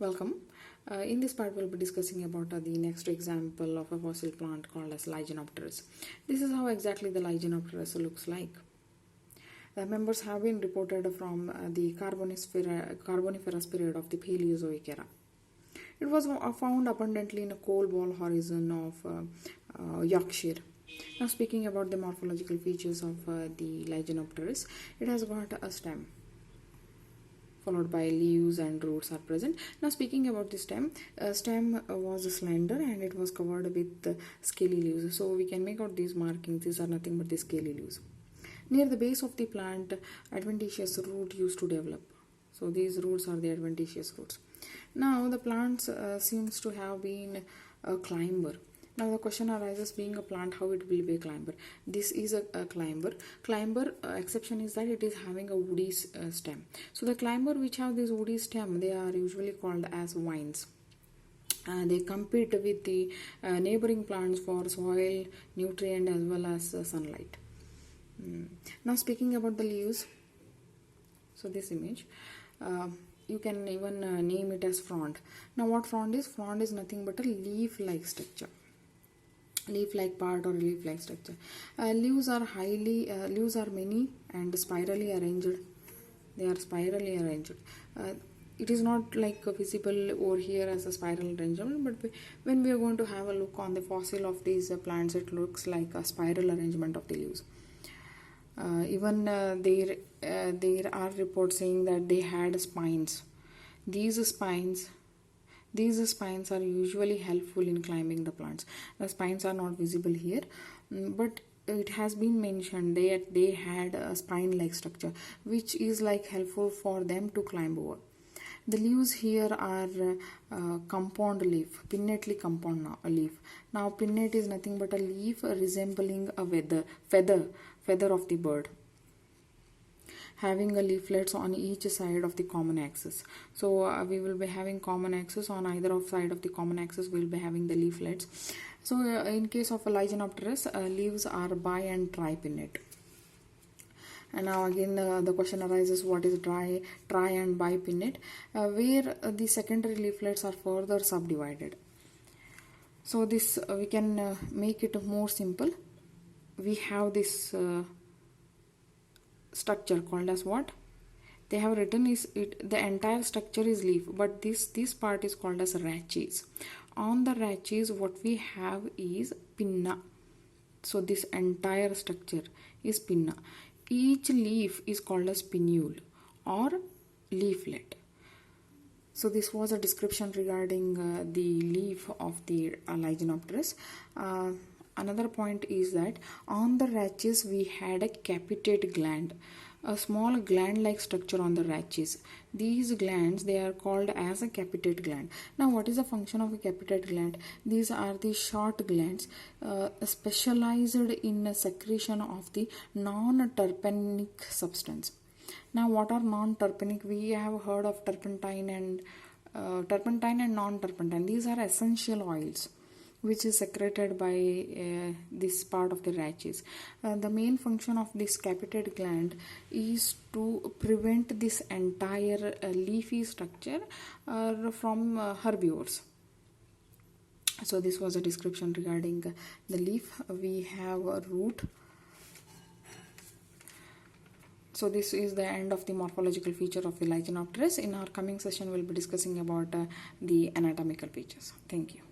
Welcome. In this part, we'll be discussing about the next example of a fossil plant called as Lyginopteris. This is how exactly the Lyginopteris looks like. The members have been reported from the Carboniferous period of the Paleozoic era. It was found abundantly in a coal ball horizon of Yorkshire. Now, speaking about the morphological features of the Lyginopteris, it has got a stem, followed by leaves and roots are present. Now, speaking about the stem was slender and it was covered with scaly leaves. So we can make out these markings. These are nothing but the scaly leaves. Near the base of the plant, adventitious root used to develop. So these roots are the adventitious roots. Now the plant seems to have been a climber. Now the question arises, being a plant, how it will be a climber? This is a climber. Climber exception is that it is having a woody stem. So the climber which have this woody stem, they are usually called as vines. They compete with the neighboring plants for soil, nutrient as well as sunlight. Now speaking about the leaves, so this image, you can even name it as frond. Now what frond is? Frond is nothing but a leaf-like structure. Leaf-like part or leaf-like structure. Leaves are many and spirally arranged. They are spirally arranged. It is not like visible over here as a spiral arrangement, but when we are going to have a look on the fossil of these plants, it looks like a spiral arrangement of the leaves. There are reports saying that they had spines. These spines are usually helpful in climbing the plants. The spines are not visible here, but it has been mentioned that they had a spine-like structure, which is like helpful for them to climb over. The leaves here are compound leaf, pinnately compound leaf. Now pinnate is nothing but a leaf resembling a feather of the bird, having a leaflets on each side of the common axis. So we will be having common axis. On either of side of the common axis we will be having the leaflets. So in case of a Lyginopteris, leaves are bi and tripinnate. And now again the question arises, what is tri and bipinnate, where the secondary leaflets are further subdivided. So this we can make it more simple. We have this structure called as what? They have written is the entire structure is leaf, but this part is called as rachis. On the rachis, what we have is pinna. So this entire structure is pinna. Each leaf is called as pinnule or leaflet. So this was a description regarding the leaf of the Lyginopteris. Another point is that on the rachis we had a capitate gland, a small gland-like structure on the rachis. These glands, they are called as a capitate gland. Now what is the function of a capitate gland? These are the short glands specialized in secretion of the non-terpenic substance. Now what are non-terpenic? We have heard of turpentine and non-turpentine. These are essential oils which is secreted by this part of the rachis. The main function of this capitate gland is to prevent this entire leafy structure from herbivores. So this was a description regarding the leaf. We have a root. So this is the end of the morphological feature of the Lyginopteris. In our coming session, we'll be discussing about the anatomical features. Thank you.